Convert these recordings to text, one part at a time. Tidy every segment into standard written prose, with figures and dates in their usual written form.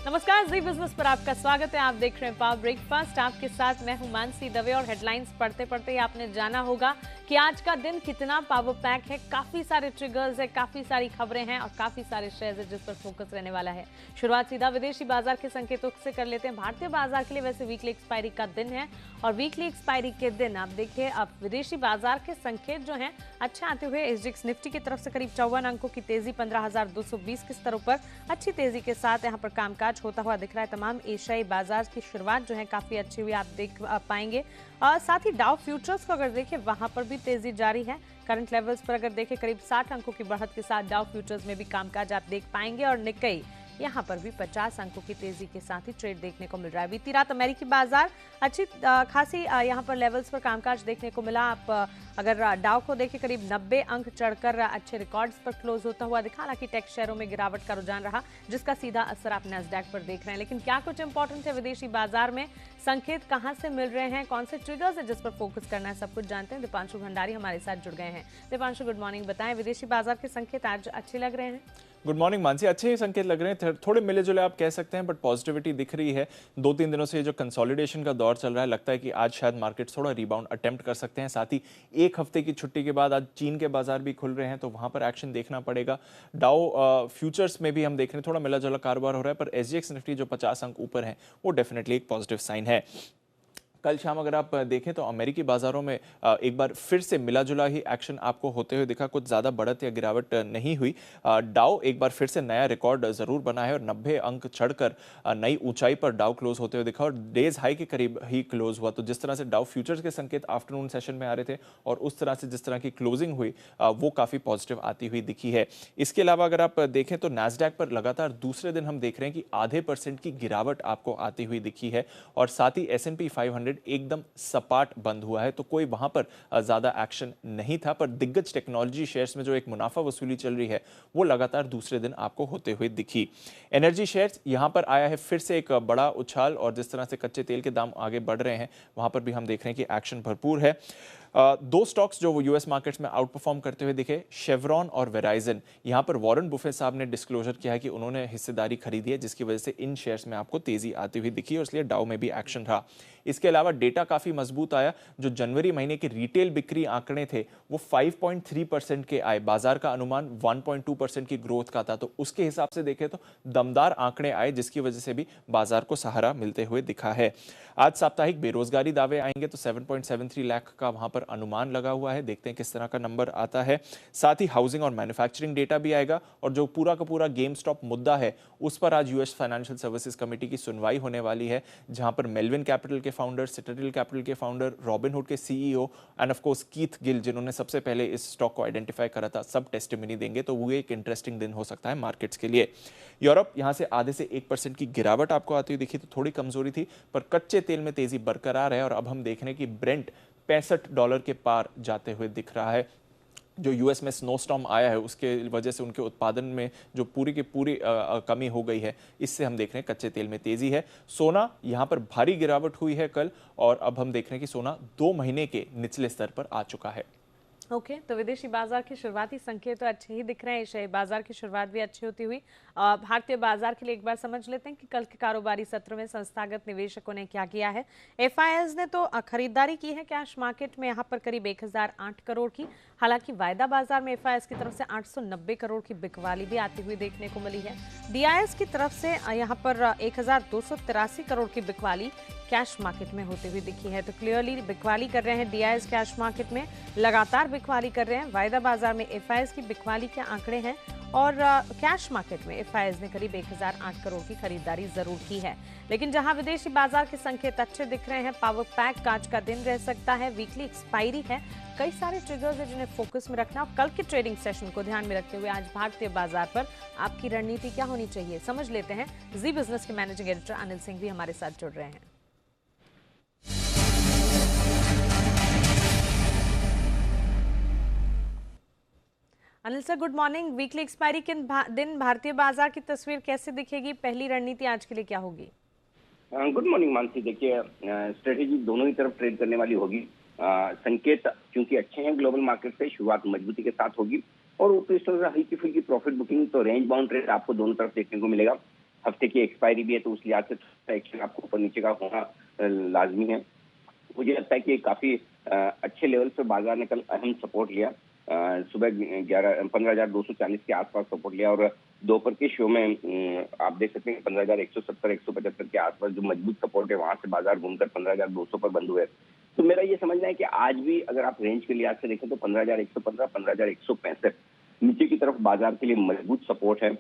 नमस्कार, जी बिजनेस पर आपका स्वागत है। आप देख रहे हैं पावर ब्रेकफास्ट। आपके साथ मैं हूं मानसी दवे और हेडलाइंस पढ़ते पढ़ते ही आपने जाना होगा कि आज का दिन कितना पावर पैक है। काफी सारे ट्रिगर्स है, काफी सारी खबरें हैं और काफी सारे शेयर्स है जिस पर फोकस रहने वाला है। शुरुआत सीधा विदेशी बाजार के संकेतों से कर लेते हैं। भारतीय बाजार के लिए वैसे वीकली एक्सपायरी का दिन है और वीकली एक्सपायरी के दिन आप देखिए, अब विदेशी बाजार के संकेत जो है अच्छे आते हुए एसजीएक्स निफ्टी की तरफ से करीब 54 अंकों की तेजी 15,220 के स्तरों पर अच्छी तेजी के साथ यहाँ पर कामकाज होता हुआ दिख रहा है। तमाम एशियाई बाजार की शुरुआत जो है काफी अच्छी हुई आप देख पाएंगे। और साथ ही डाउ फ्यूचर्स को अगर देखें वहां पर भी तेजी जारी है। करंट लेवल्स पर अगर देखें करीब 60 अंकों की बढ़त के साथ डाउ फ्यूचर्स में भी कामकाज आप देख पाएंगे और निक्केई यहाँ पर भी 50 अंकों की तेजी के साथ ही ट्रेड देखने को मिल रहा है। बीती रात अमेरिकी बाजार अच्छी खासी यहाँ पर लेवल्स पर कामकाज देखने को मिला। आप अगर डाउ को देखें करीब 90 अंक चढ़कर अच्छे रिकॉर्ड्स पर क्लोज होता हुआ दिखा। हालांकि टेक शेयरों में गिरावट का रुझान रहा जिसका सीधा असर आप नैस्डैक पर देख रहे हैं। लेकिन क्या कुछ इंपॉर्टेंट है विदेशी बाजार में, संकेत कहां से मिल रहे हैं, कौन से ट्रिगर्स है जिस पर फोकस करना है, सब कुछ जानते हैं। दीपांशु भंडारी हमारे साथ जुड़ गए हैं। Deepanshu, good morning. बताएं, विदेशी बाजार के संकेत आज अच्छे लग रहे हैं? गुड मॉर्निंग मानसी, अच्छे ही संकेत लग रहे हैं। थोड़े मिले जुले आप कह सकते हैं, बट पॉजिटिविटी दिख रही है। 2-3 दिनों से जो कंसोलिडेशन का दौर चल रहा है, लगता है कि आज शायद मार्केट थोड़ा रिबाउंड अटेम्प्ट कर सकते हैं। साथ ही एक हफ्ते की छुट्टी के बाद आज चीन के बाजार भी खुल रहे हैं, तो वहां पर एक्शन देखना पड़ेगा। डाउ फ्यूचर्स में भी हम देख रहे हैं थोड़ा मिला जुला कारोबार हो रहा है, पर एसजीएक्स निफ्टी जो 50 अंक ऊपर है वो डेफिनेटली एक पॉजिटिव साइन है। कल शाम अगर आप देखें तो अमेरिकी बाजारों में एक बार फिर से मिला जुला ही एक्शन आपको होते हुए दिखा। कुछ ज़्यादा बढ़त या गिरावट नहीं हुई। डाउ एक बार फिर से नया रिकॉर्ड ज़रूर बना है और 90 अंक चढ़कर नई ऊंचाई पर डाउ क्लोज होते हुए दिखा और डेज हाई के करीब ही क्लोज हुआ। तो जिस तरह से डाउ फ्यूचर्स के संकेत आफ्टरनून सेशन में आ रहे थे और उस तरह से जिस तरह की क्लोजिंग हुई वो काफ़ी पॉजिटिव आती हुई दिखी है। इसके अलावा अगर आप देखें तो नैस्डैक पर लगातार दूसरे दिन हम देख रहे हैं कि आधे % की गिरावट आपको आती हुई दिखी है और साथ ही S&P 500 एकदम सपाट बंद हुआ है। तो कोई वहां पर ज्यादा एक्शन नहीं था, पर दिग्गज टेक्नोलॉजी शेयर्स में जो एक मुनाफा वसूली चल रही है वो लगातार दूसरे दिन आपको होते हुए दिखी। एनर्जी शेयर्स यहां पर आया है फिर से एक बड़ा उछाल और जिस तरह से कच्चे तेल के दाम आगे बढ़ रहे हैं वहां पर भी हम देख रहे हैं कि एक्शन भरपूर है। दो स्टॉक्स जो यूएस मार्केट्स में आउट परफॉर्म करते हुए दिखे, शेवरॉन और वेराइजन। यहां पर वॉरेन बुफे साहब ने डिस्क्लोजर किया है कि उन्होंने हिस्सेदारी खरीदी है, जिसकी वजह से इन शेयर्स में आपको तेजी आती हुई दिखी और इसलिए डाउ में भी एक्शन रहा। इसके अलावा डेटा काफी मजबूत आया। जो जनवरी महीने के रिटेल बिक्री आंकड़े थे वो 5.3% के आए। बाजार का अनुमान 1.2% की ग्रोथ का था, तो उसके हिसाब से देखें तो दमदार आंकड़े आए, जिसकी वजह से भी बाजार को सहारा मिलते हुए दिखा है। आज साप्ताहिक बेरोजगारी दावे आएंगे तो 7.73 लाख का वहां पर अनुमान लगा हुआ है। देखते हैं किस तरह का नंबर आता है। साथ ही हाउसिंग और मैन्युफैक्चरिंग डेटा भी आएगा और जो पूरा का पूरा गेम स्टॉप मुद्दा है उस पर आज यूएस फाइनेंशियल सर्विसेज कमेटी की सुनवाई होने वाली है, जहां पर मेलविन कैपिटल के फाउंडर, सिटाडेल कैपिटल के फाउंडर, रॉबिनहुड के CEO end of course Keith Gill, जिन्होंने सबसे पहले इस स्टॉक को आइडेंटिफाई करा था, सब टेस्टिमनी देंगे। तो वो एक इंटरेस्टिंग दिन हो सकता है मार्केट्स के लिए। यूरोप यहां से आधे से 1% की गिरावट आपको आती हुई दिखी, तो थोड़ी कमजोरी थी, पर कच्चे तेल में तेजी बरकरार है और अब हम देख रहे हैं कि ब्रेंट $65 के पार जाते हुए दिख रहा है। जो यूएस में स्नोस्टॉर्म आया है उसके वजह से उनके उत्पादन में जो पूरी की पूरी कमी हो गई है, इससे हम देख रहे हैं कच्चे तेल में तेजी है। सोना यहां पर भारी गिरावट हुई है कल और अब हम देख रहे हैं कि सोना 2 महीने के निचले स्तर पर आ चुका है। ओके, तो विदेशी बाजार के शुरुआती संकेत तो अच्छे ही दिख रहे हैं। एशियाई बाजार की शुरुआत भी अच्छी होती हुई भारतीय बाजार के लिए एक बार समझ लेते हैं कि कल के कारोबारी सत्र में संस्थागत निवेशकों ने क्या किया है। एफआईआईज ने तो खरीदारी की है कैश मार्केट में यहाँ पर करीब 1008 करोड़ की। हालांकि वायदा बाजार में एफआईआईज की तरफ से 890 करोड़ की बिकवाली भी आती हुई देखने को मिली है। डीआईएस की तरफ से यहाँ पर 1283 करोड़ की बिकवाली कैश मार्केट में होती हुई दिखी है। तो क्लियरली बिकवाली कर रहे हैं डीआईएस कैश मार्केट में, लगातार बिकवाली कर रहे हैं। वायदा बाजार में एफआईआईज की बिकवाली के आंकड़े हैं और कैश मार्केट में एफआईआईज ने करीब 1008 करोड़ की खरीदारी जरूर की है। लेकिन जहां विदेशी बाजार के संकेत अच्छे दिख रहे हैं, पावर पैक आज का दिन रह सकता है, वीकली एक्सपायरी है, कई सारे ट्रिगर्स है जिन्हें फोकस में रखना। कल के ट्रेडिंग सेशन को ध्यान में रखते हुए आज भारतीय बाजार पर आपकी रणनीति क्या होनी चाहिए, समझ लेते हैं। जी बिजनेस के मैनेजिंग एडिटर अनिल सिंह भी हमारे साथ जुड़ रहे हैं। Anil sir, good morning. Weekly expiry के दिन भारतीय बाजार की तस्वीर कैसे दिखेगी, पहली रणनीति आज के लिए क्या होगी? Good morning Mansi. देखिए, स्ट्रेटेजी दोनों ही तरफ ट्रेड करने वाली होगी। संकेत क्योंकि अच्छे हैं ग्लोबल मार्केट से, शुरुआत मजबूती के साथ होगी और ऊपरी स्तर से हल्की फुल्की प्रॉफिट बुकिंग, तो रेंज बाउंड ट्रेड आपको दोनों तरफ देखने को मिलेगा। हफ्ते की एक्सपायरी भी है, तो उस लिहाज से एक्शन आपको ऊपर नीचे का होना लाजमी है। मुझे लगता है कि काफी अच्छे लेवल पर बाजार ने कल अहम सपोर्ट लिया। सुबह 15,240 के आसपास सपोर्ट लिया और दोपहर के शो में आप देख सकते हैं 15,170 175 के आसपास जो मजबूत सपोर्ट है, वहां से बाजार घूमकर 15,200 पर बंद हुए। तो मेरा ये समझना है कि आज भी अगर आप रेंज के लिहाज से देखें तो 15,115 15,165 नीचे की तरफ बाजार के लिए मजबूत सपोर्ट है।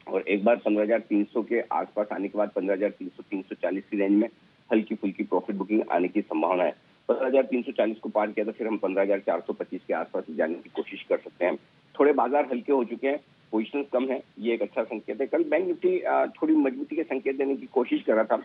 और एक बार 15,300 के आसपास आने के बाद 15,300 340 की रेंज में हल्की फुल्की प्रॉफिट बुकिंग आने की संभावना है। 15,340 को पार किया तो फिर हम 15,425 के आसपास जाने की कोशिश कर सकते हैं। थोड़े बाजार हल्के हो चुके हैं, पोजिशन कम है, ये एक अच्छा संकेत है। कल बैंक निफ्टी थोड़ी मजबूती के संकेत देने की कोशिश कर रहा था,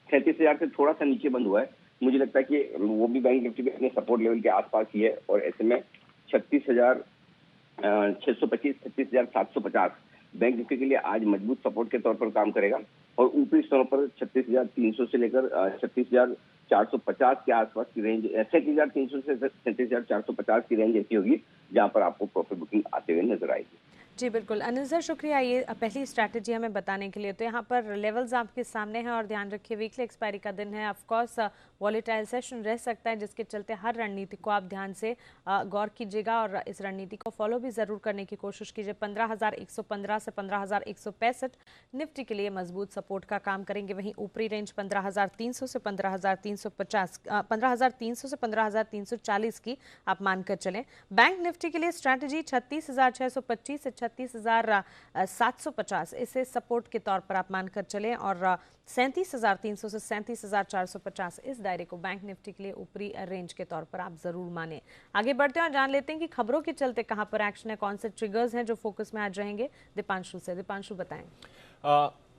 37,000 से थोड़ा सा नीचे बंद हुआ है। मुझे लगता है कि वो भी बैंक निफ्टी भी अपने सपोर्ट लेवल के आसपास ही है और ऐसे में 36,625 36,750 बैंक निफ्टी के लिए आज मजबूत सपोर्ट के तौर पर काम करेगा और ऊपरी स्तरों पर 36,300 से लेकर 36,450 के आसपास की रेंज, 37,300 से 37,450 की रेंज ऐसी होगी जहां पर आपको प्रॉफिट बुकिंग आते हुए नजर आएगी। जी बिल्कुल अनिल सर, शुक्रिया ये पहली स्ट्रैटेजी हमें बताने के लिए। तो यहाँ पर लेवल्स आपके सामने हैं और ध्यान रखिए वीकली एक्सपायरी का दिन है, ऑफ कोर्स वॉलेटाइल सेशन रह सकता है, जिसके चलते हर रणनीति को आप ध्यान से गौर कीजिएगा और इस रणनीति को फॉलो भी ज़रूर करने की कोशिश कीजिए। 15,115 से 15,165 निफ्टी के लिए मजबूत सपोर्ट का काम करेंगे। वहीं ऊपरी रेंज 15,300 से 15,350 15,300 से 15,340 की आप मानकर चलें। बैंक निफ्टी के लिए स्ट्रैटेजी 36,625 से 36,750 इसे सपोर्ट के तौर पर आप मानकर चलें और 37,300 से 37,450 इस दायरे को बैंक निफ्टी के लिए ऊपरी रेंज के तौर पर आप जरूर माने। आगे बढ़ते हैं और जान लेते हैं कि खबरों के चलते कहां पर एक्शन है, कौन से ट्रिगर्स हैं जो फोकस में आज रहेंगे। दीपांशु से, दीपांशु बताएं।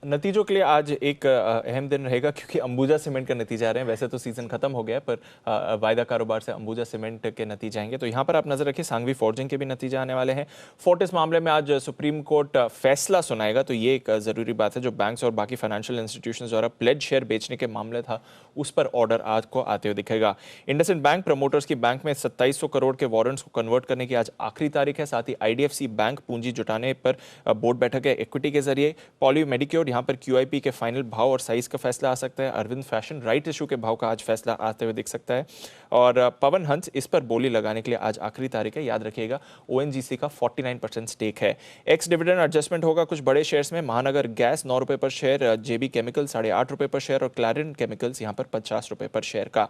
नतीजों के लिए आज एक अहम दिन रहेगा क्योंकि अंबुजा सीमेंट का नतीजे आ रहे हैं। वैसे तो सीजन खत्म हो गया है पर वायदा कारोबार से अंबुजा सीमेंट के नतीजे आएंगे, तो यहाँ पर आप नजर रखिए। सांघवी फोर्जिंग के भी नतीजे आने वाले हैं। फोर्टिस मामले में आज सुप्रीम कोर्ट फैसला सुनाएगा, तो ये एक जरूरी बात है। जो बैंक्स और बाकी फाइनेंशियल इंस्टीट्यूशंस द्वारा प्लेड शेयर बेचने के मामले था उस पर ऑर्डर आज को आते हुए दिखेगा। इंडसइंड बैंक प्रमोटर्स की बैंक में 2700 करोड़ के वारंट्स को कन्वर्ट करने की आज आखिरी तारीख है। साथ ही IDFC बैंक पूंजी जुटाने पर बोर्ड बैठक है इक्विटी के जरिए। पॉली मेडिक्योर यहाँ पर QIP के फाइनल भाव और साइज का फैसला आ सकता है। अरविंद फैशन राइट इशू के भाव का आज फैसला आते हुए दिख सकता है और पवन हंस इस पर बोली लगाने के लिए आज आखिरी तारीख है। याद रखिएगा ONGC का 49% स्टेक है। एक्स डिविडेंड एडजस्टमेंट होगा कुछ बड़े शेयर्स में। महानगर गैस 9 रुपए पर शेयर, JB केमिकल 8.5 रुपए पर शेयर और क्लैरिन केमिकल्स यहाँ पर 50 रुपए पर शेयर का।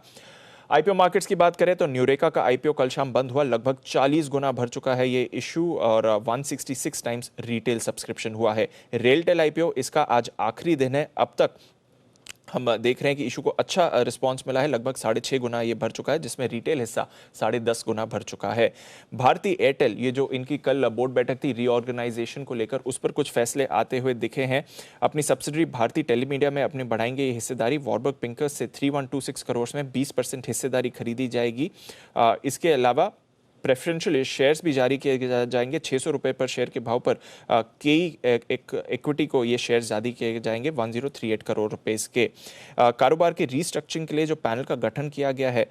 IPO मार्केट्स की बात करें तो न्यूरेका का IPO कल शाम बंद हुआ, लगभग 40 गुना भर चुका है ये इशू और 166 टाइम्स रिटेल सब्सक्रिप्शन हुआ है। रेलटेल IPO इसका आज आखिरी दिन है। अब तक हम देख रहे हैं कि इशू को अच्छा रिस्पांस मिला है, लगभग 6.5 गुना ये भर चुका है, जिसमें रिटेल हिस्सा 10.5 गुना भर चुका है। भारती एयरटेल, ये जो इनकी कल बोर्ड बैठक थी रीऑर्गेनाइजेशन को लेकर, उस पर कुछ फैसले आते हुए दिखे हैं। अपनी सब्सिडरी भारती टेलीमीडिया में अपनी बढ़ाएंगे ये हिस्सेदारी। वॉरबर्ग पिंकर्स से 3126 करोड़ में 20% हिस्सेदारी खरीदी जाएगी। इसके अलावा प्रेफरेंशियल शेयर्स भी जारी किए जाएंगे। 600 रुपए पर शेयर के भाव पर कई इक्विटी को ये शेयर जारी किए जाएंगे 1038 करोड़ रुपए के। कारोबार के रीस्ट्रक्चरिंग के लिए जो पैनल का गठन किया गया है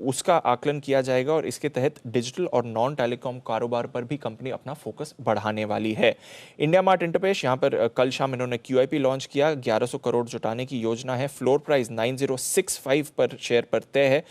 उसका आकलन किया जाएगा और इसके तहत डिजिटल और नॉन टेलीकॉम कारोबार पर भी कंपनी अपना फोकस बढ़ाने वाली है। इंडिया मार्ट इंटरपेश, यहाँ पर कल शाम इन्होंने QIP लॉन्च किया। 1100 करोड़ जुटाने की योजना है। फ्लोर प्राइस 9065 पर शेयर पर तय है।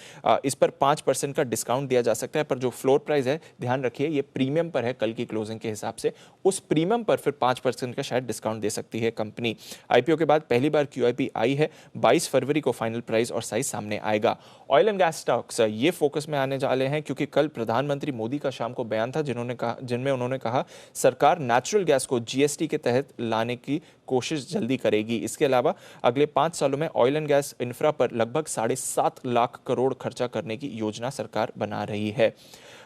इस पर 5% का डिस्काउंट दिया जा सकता है, पर जो फ्लोर प्राइस है ध्यान रखिए ये प्रीमियम पर है कल की क्लोजिंग के हिसाब से। उस प्रीमियम पर फिर 5% का शायद डिस्काउंट दे सकती है कंपनी। IPO के बाद पहली बार QIP आई है। 22 फरवरी को फाइनल प्राइस और साइज सामने आएगा। ऑयल एंड गैस स्टॉक्स ये फोकस में आने वाले हैं क्योंकि कल प्रधानमंत्री मोदी का शाम को बयान था जिनमें उन्होंने कहा सरकार नेचुरल गैस को GST के तहत लाने की कोशिश जल्दी करेगी। इसके अलावा अगले 5 सालों में ऑयल एंड गैस इंफ्रा पर लगभग 7.5 लाख करोड़ खर्चा करने की योजना सरकार बना रही है।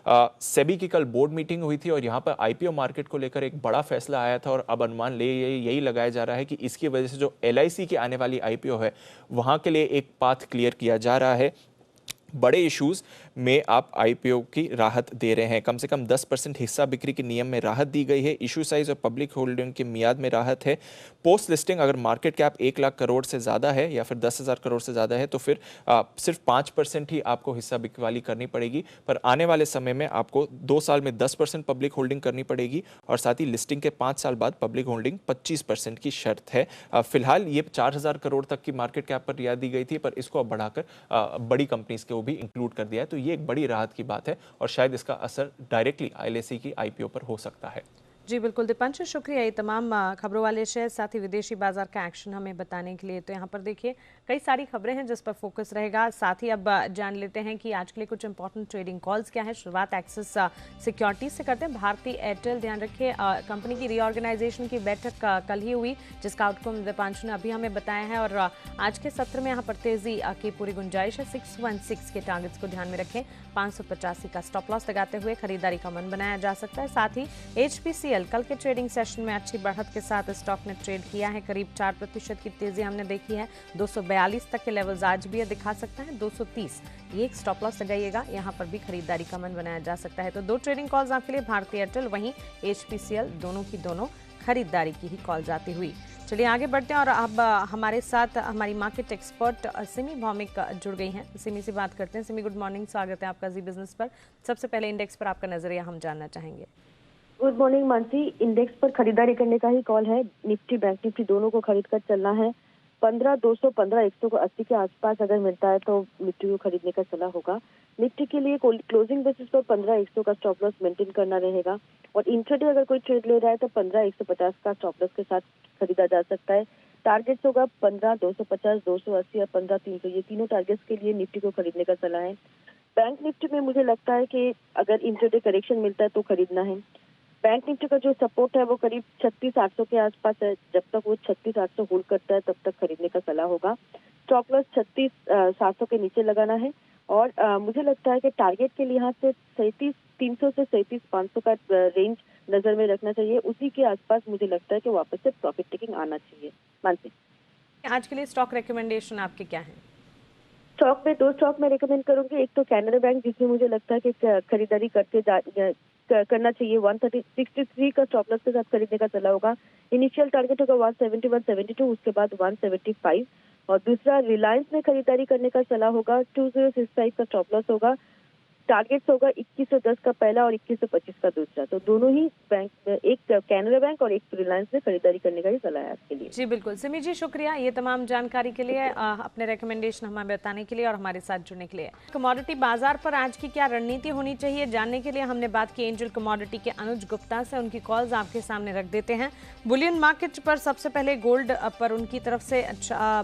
सेबी की कल बोर्ड मीटिंग हुई थी और यहाँ पर IPO मार्केट को लेकर एक बड़ा फैसला आया था और अब अनुमान यही लगाया जा रहा है कि इसकी वजह से जो LIC की आने वाली IPO है वहाँ के लिए एक पाथ क्लियर किया जा रहा है। बड़े इश्यूज में आप आईपीओ की राहत दे रहे हैं। कम से कम 10% हिस्सा बिक्री के नियम में राहत दी गई है। इशू साइज और पब्लिक होल्डिंग की मियाद में राहत है। पोस्ट लिस्टिंग अगर मार्केट कैप 1 लाख करोड़ से ज़्यादा है या फिर 10,000 करोड़ से ज़्यादा है तो फिर सिर्फ 5% ही आपको हिस्सा बिकवाली करनी पड़ेगी। पर आने वाले समय में आपको 2 साल में 10% पब्लिक होल्डिंग करनी पड़ेगी और साथ ही लिस्टिंग के 5 साल बाद पब्लिक होल्डिंग 25% की शर्त है। फिलहाल ये 4,000 करोड़ तक की मार्केट कैप पर रियायत दी गई थी, पर इसको अब बढ़ाकर बड़ी कंपनीज के भी इंक्लूड कर दिया है। तो ये एक बड़ी राहत की बात है और शायद इसका असर डायरेक्टली आईएलएसई की आईपीओ पर हो सकता है। जी बिल्कुल दीपांशु, शुक्रिया ये तमाम खबरों वाले शेयर साथ ही विदेशी बाजार का एक्शन हमें बताने के लिए। तो यहाँ पर देखिए कई सारी खबरें हैं जिस पर फोकस रहेगा। साथ ही अब जान लेते हैं कि आज के लिए कुछ इंपॉर्टेंट ट्रेडिंग कॉल्स क्या है। शुरुआत एक्सिस सिक्योरिटीज से करते हैं। भारतीय एयरटेल, ध्यान रखिए कंपनी की रीऑर्गेनाइजेशन की बैठक कल ही हुई जिसका आउटकम दीपांशु ने अभी हमें बताया है और आज के सत्र में यहाँ पर तेजी की पूरी गुंजाइश है। 616 के टारगेट्स को ध्यान में रखें। 585 का स्टॉप लॉस लगाते हुए खरीदारी का मन बनाया जा सकता है। साथ ही HPCL कल के ट्रेडिंग सेशन में अच्छी बढ़त के साथ स्टॉक ने ट्रेड किया है। करीब 4% की तेजी हमने देखी है। 242 तक के लेवल्स आज भी दिखा सकता है। 230 ये एक स्टॉप लॉस लगाइएगा, यहाँ पर भी खरीदारी का मन बनाया जा सकता है। तो 2 ट्रेडिंग कॉल्स आपके लिए, भारतीय एयरटेल वहीं HPCL, दोनों की दोनों खरीदारी की ही कॉल्स आती हुई। चलिए आगे बढ़ते हैं और अब हमारे साथ हमारी मार्केट एक्सपर्ट सिमी भौमिक जुड़ गई हैं। सिमी से बात करते हैं। सिमी गुड मॉर्निंग, स्वागत है आपका जी बिजनेस पर। सबसे पहले इंडेक्स पर आपका नजरिया हम जानना चाहेंगे। Good morning Mansi. इंडेक्स पर खरीदारी करने का ही कॉल है। निफ्टी बैंक निफ्टी दोनों को खरीद कर चलना है। 15,200 15,180 के आसपास अगर मिलता है तो निफ्टी को खरीदने का सलाह होगा। निफ्टी के लिए क्लोजिंग बेसिस पर 15,100 का स्टॉप लॉस मेंटेन करना रहेगा और इंट्राडे अगर कोई ट्रेड ले रहा है तो 15,150 का स्टॉप लॉस के साथ खरीदा जा सकता है। टारगेट्स होगा 15,250, 280 और 15,300। ये तीनों टारगेट्स के लिए निफ्टी को खरीदने का सलाह है। बैंक निफ्टी में मुझे लगता है कि अगर इंट्राडे करेक्शन मिलता है तो खरीदना है। बैंक निफ्टी का जो सपोर्ट है वो करीब 36,800 के आसपास है। जब तक वो 36,800 होल्ड करता है तब तक खरीदने का सलाह होगा। स्टॉप लॉस 36,700 के नीचे लगाना है और मुझे लगता है कि टारगेट के लिहाज से 37,300 से 37,500 का रेंज नजर में रखना चाहिए। उसी के आसपास मुझे लगता है कि वापस से प्रॉफिट टेकिंग आना चाहिए। मानसी, आज के लिए स्टॉक रिकमेंडेशन आपके क्या है? स्टॉक में 2 स्टॉक मैं रिकमेंड करूंगी। एक तो कैनरा बैंक, जिसमें मुझे लगता है कि खरीदारी करना चाहिए। 163 का स्टॉप लॉस के साथ खरीदने का सलाह होगा। इनिशियल टारगेट होगा 170 172, उसके बाद 175 और दूसरा रिलायंस में खरीदारी करने का सलाह होगा। 2065 का स्टॉप लॉस होगा। टारगेट्स होगा 2110 का पहला और 2125 का दूसरा। तो दोनों ही बैंक, एक कैनरा बैंक और एक रिलायंस में खरीदारी करने का ही सलाह है आपके लिए। जी बिल्कुल सिमी जी, शुक्रिया ये तमाम जानकारी के लिए, अपने रिकमेंडेशन हमें बताने के लिए और हमारे साथ जुड़ने के लिए। कमोडिटी बाजार पर आज की क्या रणनीति होनी चाहिए जानने के लिए हमने बात की एंजल कमोडिटी के अनुज गुप्ता से। उनकी कॉल्स आपके सामने रख देते हैं। बुलियन मार्केट पर सबसे पहले गोल्ड पर उनकी तरफ से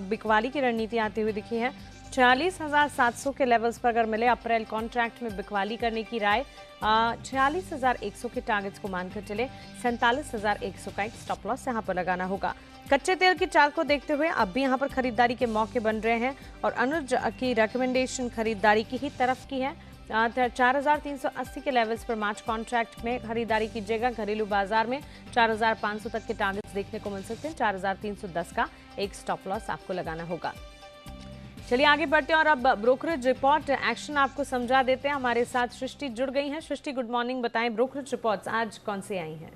बिकवाली की रणनीति आती हुई दिखी है। 46,700 के लेवल्स पर अगर मिले अप्रैल कॉन्ट्रैक्ट में बिकवाली करने की राय। 46,100 के टारगेट्स को मानकर चले। 47,100 का एक स्टॉप लॉस यहाँ पर लगाना होगा। कच्चे तेल की चाल को देखते हुए अब भी यहाँ पर खरीदारी के मौके बन रहे हैं और अनुज की रिकमेंडेशन खरीदारी की ही तरफ की है। 4,380 के लेवल्स पर मार्च कॉन्ट्रैक्ट में खरीदारी कीजिएगा। घरेलू बाजार में 4,500 तक के टारगेट्स देखने को मिल सकते हैं। 4,310 का एक स्टॉप लॉस आपको लगाना होगा। चलिए आगे बढ़ते हैं और अब ब्रोकरेज रिपोर्ट एक्शन आपको समझा देते हैं। हमारे साथ सृष्टि जुड़ गई हैं। सृष्टि गुड मॉर्निंग, बताएं ब्रोकरेज रिपोर्ट्स आज कौन से आई हैं?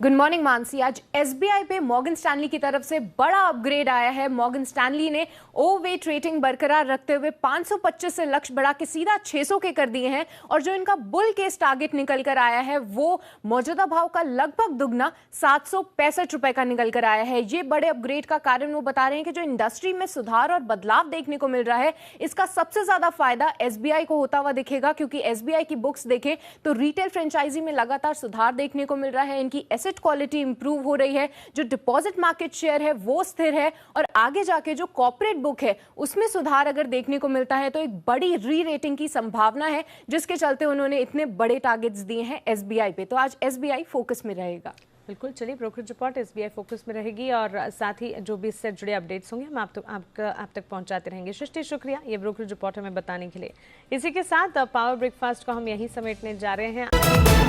Good morning Mansi. आज एसबीआई पे मॉर्गन स्टैनली की तरफ से बड़ा अपग्रेड आया है। मॉर्गन स्टैनली ने ओवेट रेटिंग बरकरार रखते हुए 525 से लक्ष्य बढ़ा के सीधा 600 के कर दिए हैं और जो इनका बुल केस टारगेट निकल कर आया है वो मौजूदा भाव का लगभग दुगना 765 रुपए का निकल कर आया है। ये बड़े अपग्रेड का कारण वो बता रहे हैं कि जो इंडस्ट्री में सुधार और बदलाव देखने को मिल रहा है इसका सबसे ज्यादा फायदा एसबीआई को होता हुआ दिखेगा, क्योंकि एसबीआई की बुक्स देखें तो रिटेल फ्रेंचाइजी में लगातार सुधार देखने को मिल रहा है। इनकी एसेट क्वालिटी इंप्रूव हो रही है, जो डिपॉजिट मार्केट शेयर है वो स्थिर है और आगे जाके जो कॉर्पोरेट बुक है उसमें सुधार अगर देखने को मिलता है तो एक बड़ी री रेटिंग की संभावना है, जिसके चलते उन्होंने इतने बड़े टारगेट्स दिए हैं एसबीआई पे। तो आज एसबीआई फोकस में रहेगा। बिल्कुल, चलिए ब्रोकरेज रिपोर्ट एसबीआई फोकस में रहेगी और साथ ही जो भी इससे जुड़े अपडेट्स होंगे हम आप तक पहुंचाते रहेंगे। सृष्टि शुक्रिया ये ब्रोकरेज रिपोर्ट हमें बताने के लिए। इसी के साथ पावर ब्रेकफास्ट को हम यहीं समेटने जा रहे हैं।